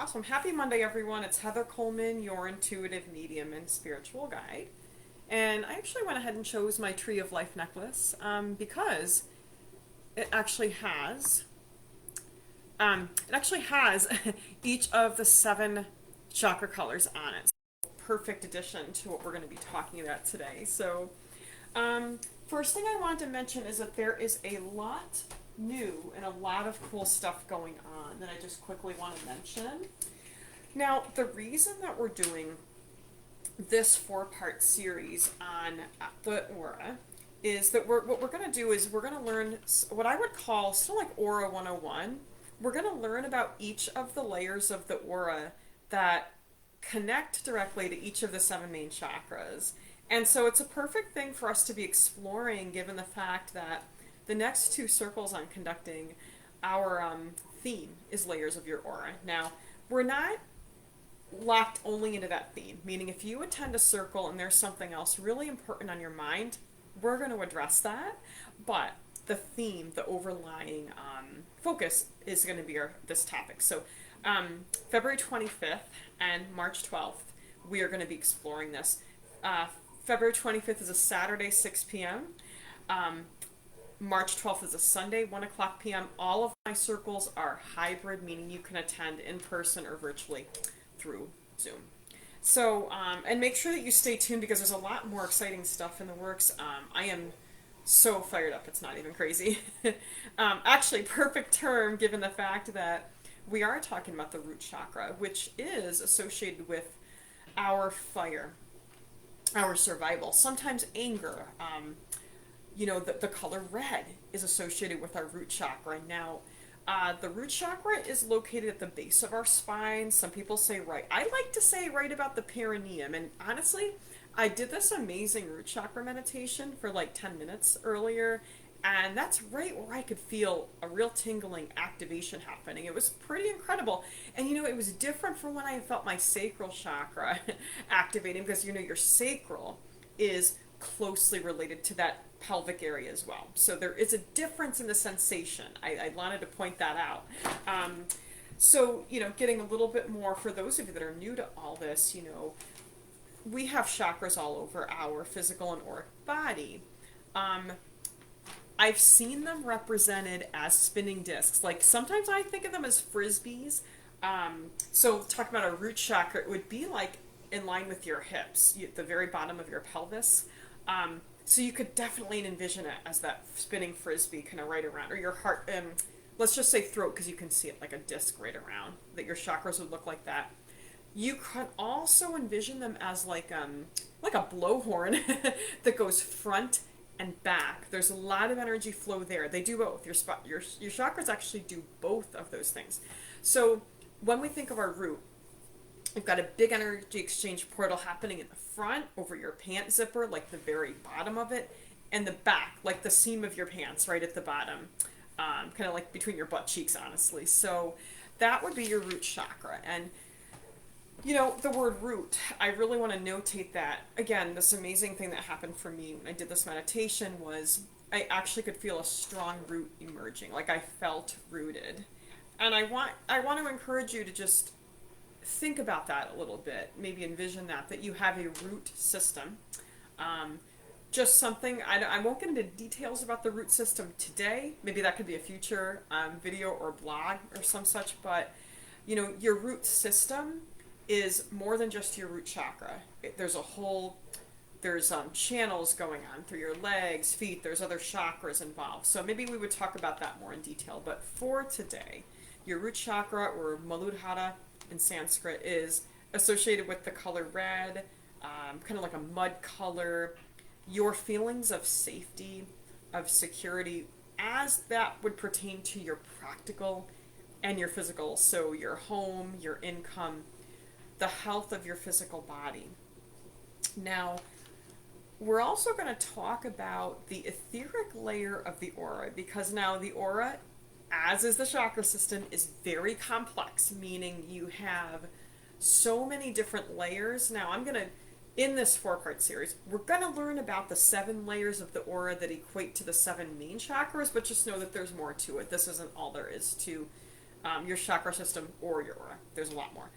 Awesome. Happy Monday, everyone. It's Heather Coleman, your intuitive medium and spiritual guide. And I actually went ahead and chose my Tree of Life necklace because it actually has each of the seven chakra colors on it. So perfect addition to what we're going to be talking about today. So, first thing I want to mention is that there is a lot new and a lot of cool stuff going on that I just quickly want to mention. Now, the reason that we're doing this four-part series on the aura is that what we're going to do is we're going to learn what I would call sort of like Aura 101. We're going to learn about each of the layers of the aura that connect directly to each of the seven main chakras. And so it's a perfect thing for us to be exploring given the fact that the next two circles I'm conducting, our theme is layers of your aura. Now, we're not locked only into that theme, meaning if you attend a circle and there's something else really important on your mind, we're going to address that. But the theme, the overlying focus is going to be this topic. So February 25th and March 12th, we are going to be exploring this. February 25th is a Saturday, 6 p.m. March 12th is a Sunday, 1 o'clock p.m. All of my circles are hybrid, meaning you can attend in person or virtually through Zoom. So, and make sure that you stay tuned because there's a lot more exciting stuff in the works. I am so fired up, it's not even crazy. Actually, perfect term given the fact that we are talking about the root chakra, which is associated with our fire, our survival, sometimes anger. The color red is associated with our root chakra. Now, the root chakra is located at the base of our spine. Some people say right. I like to say right about the perineum. And honestly, I did this amazing root chakra meditation for like 10 minutes earlier. And that's right where I could feel a real tingling activation happening. It was pretty incredible. And it was different from when I felt my sacral chakra activating because your sacral is closely related to that pelvic area as well. So there is a difference in the sensation. I wanted to point that out. Getting a little bit more for those of you that are new to all this, we have chakras all over our physical and auric body. I've seen them represented as spinning discs. Like sometimes I think of them as frisbees. So talking about our root chakra, it would be like in line with your hips, the very bottom of your pelvis. So you could definitely envision it as that spinning frisbee kind of right around, or your heart, let's just say throat, because you can see it like a disc right around, that your chakras would look like that. You could also envision them as like a blowhorn that goes front and back. There's a lot of energy flow there. They do both. Your chakras actually do both of those things. So when we think of our root, we've got a big energy exchange portal happening in the front over your pant zipper, like the very bottom of it, and the back, like the seam of your pants right at the bottom, kind of like between your butt cheeks, honestly. So that would be your root chakra. And the word root, I really want to notate that. Again, this amazing thing that happened for me when I did this meditation was I actually could feel a strong root emerging. Like I felt rooted. And I want to encourage you to just think about that a little bit. Maybe envision that you have a root system. Just something, I won't get into details about the root system today. Maybe that could be a future video or blog or some such. But, your root system is more than just your root chakra. There's channels going on through your legs, feet. There's other chakras involved. So maybe we would talk about that more in detail. But for today, your root chakra, or Muladhara in Sanskrit, is associated with the color red, kind of like a mud color. Your feelings of safety, of security, as that would pertain to your practical and your physical. So your home, your income, the health of your physical body. Now, we're also going to talk about the etheric layer of the aura, because now the aura, as is the chakra system, is very complex, meaning you have so many different layers. Now, in this four-part series, we're going to learn about the 7 layers of the aura that equate to the 7 main chakras, but just know that there's more to it. This isn't all there is to your chakra system or your aura. There's a lot more.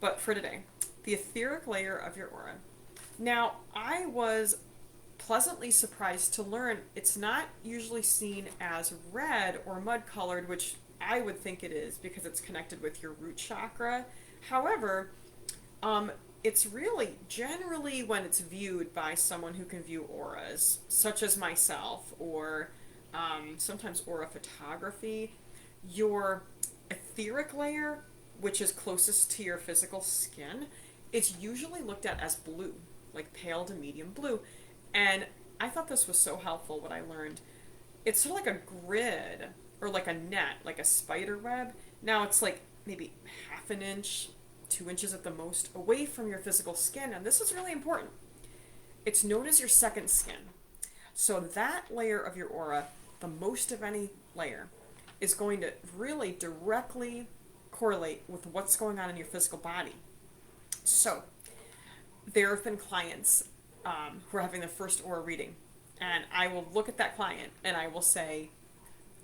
But for today, the etheric layer of your aura. Now, I was pleasantly surprised to learn it's not usually seen as red or mud colored, which I would think it is because it's connected with your root chakra. However, it's really generally when it's viewed by someone who can view auras, such as myself, or sometimes aura photography, your etheric layer, which is closest to your physical skin, it's usually looked at as blue, like pale to medium blue. And I thought this was so helpful, what I learned. It's sort of like a grid, or like a net, like a spider web. Now it's like maybe half an inch, 2 inches at the most, away from your physical skin. And this is really important. It's known as your second skin. So that layer of your aura, the most of any layer, is going to really directly correlate with what's going on in your physical body. So there have been clients who are having their first aura reading, and I will look at that client and I will say,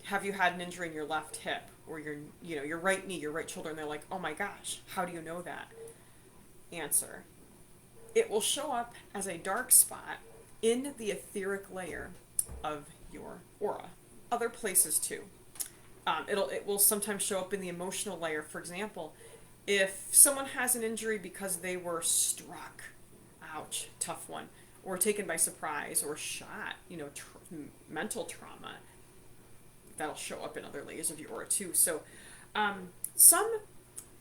have you had an injury in your left hip or your right knee, your right shoulder? And they're like, oh my gosh, how do you know that? Answer: it will show up as a dark spot in the etheric layer of your aura. Other places too. It will sometimes show up in the emotional layer. For example, if someone has an injury because they were struck, ouch, tough one, or taken by surprise, or shot, mental trauma, that'll show up in other layers of your aura too. So some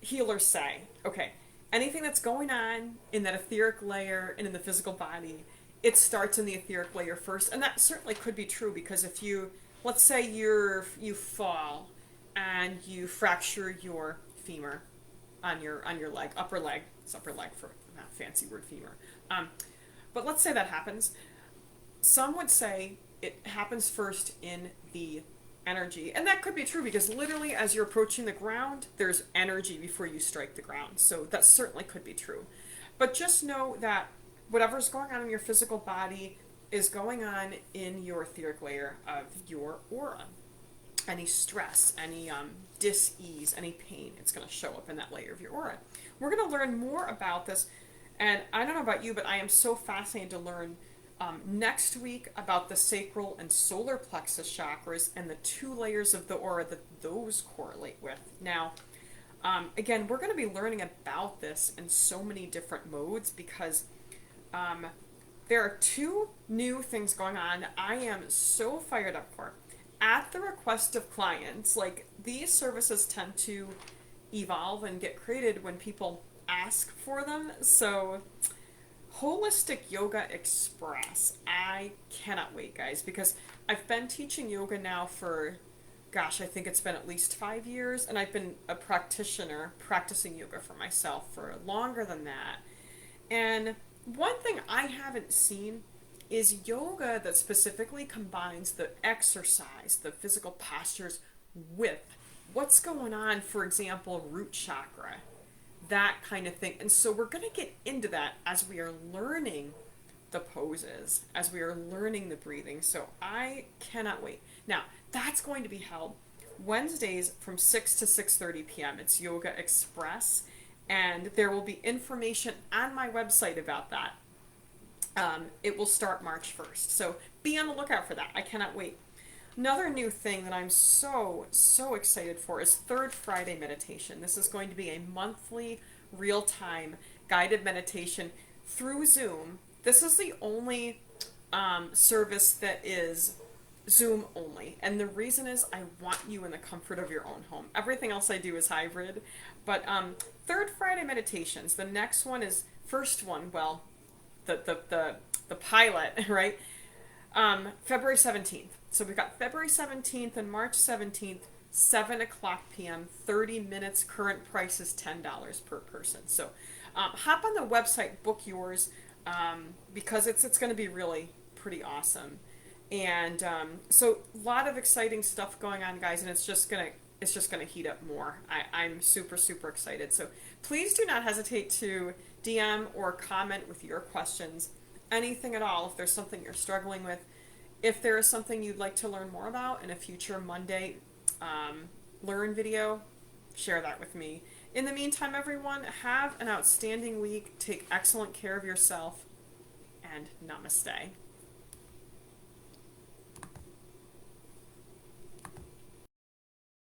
healers say, okay, anything that's going on in that etheric layer and in the physical body, it starts in the etheric layer first. And that certainly could be true, because if let's say you fall and you fracture your femur on your leg, upper leg. It's upper leg for that fancy word, femur. But let's say that happens. Some would say it happens first in the energy. And that could be true, because literally as you're approaching the ground, there's energy before you strike the ground. So that certainly could be true. But just know that whatever's going on in your physical body is going on in your etheric layer of your aura. Any stress, any dis-ease, any pain, it's going to show up in that layer of your aura. We're going to learn more about this, and I don't know about you, but I am so fascinated to learn next week about the sacral and solar plexus chakras and the 2 layers of the aura that those correlate with. Now, again, we're going to be learning about this in so many different modes, because there are 2 new things going on that I am so fired up for. At the request of clients, like, these services tend to evolve and get created when people ask for them. So Holistic Yoga Express, I cannot wait, guys, because I've been teaching yoga now for, gosh, I think it's been at least 5 years, and I've been a practitioner practicing yoga for myself for longer than that. And one thing I haven't seen is yoga that specifically combines the exercise, the physical postures, with what's going on, for example, root chakra, that kind of thing. And so we're going to get into that as we are learning the poses, as we are learning the breathing. So I cannot wait. Now, that's going to be held Wednesdays from 6 to 6:30 p.m. It's Yoga Express, and there will be information on my website about that. It will start March 1st. So be on the lookout for that. I cannot wait. Another new thing that I'm so excited for is Third Friday Meditation. This is going to be a monthly, real-time, guided meditation through Zoom. This is the only service that is Zoom only. And the reason is I want you in the comfort of your own home. Everything else I do is hybrid. But Third Friday Meditations, the next one is, first one, well, the pilot, right? February 17th. So we've got February 17th and March 17th, 7 o'clock p.m., 30 minutes. Current price is $10 per person. So hop on the website, book yours, because it's going to be really pretty awesome. And so a lot of exciting stuff going on, guys, and it's just gonna heat up more. I'm super excited. So please do not hesitate to DM or comment with your questions, anything at all. If there's something you're struggling with, if there is something you'd like to learn more about in a future Monday Learn video, share that with me. In the meantime, everyone, have an outstanding week. Take excellent care of yourself, and namaste.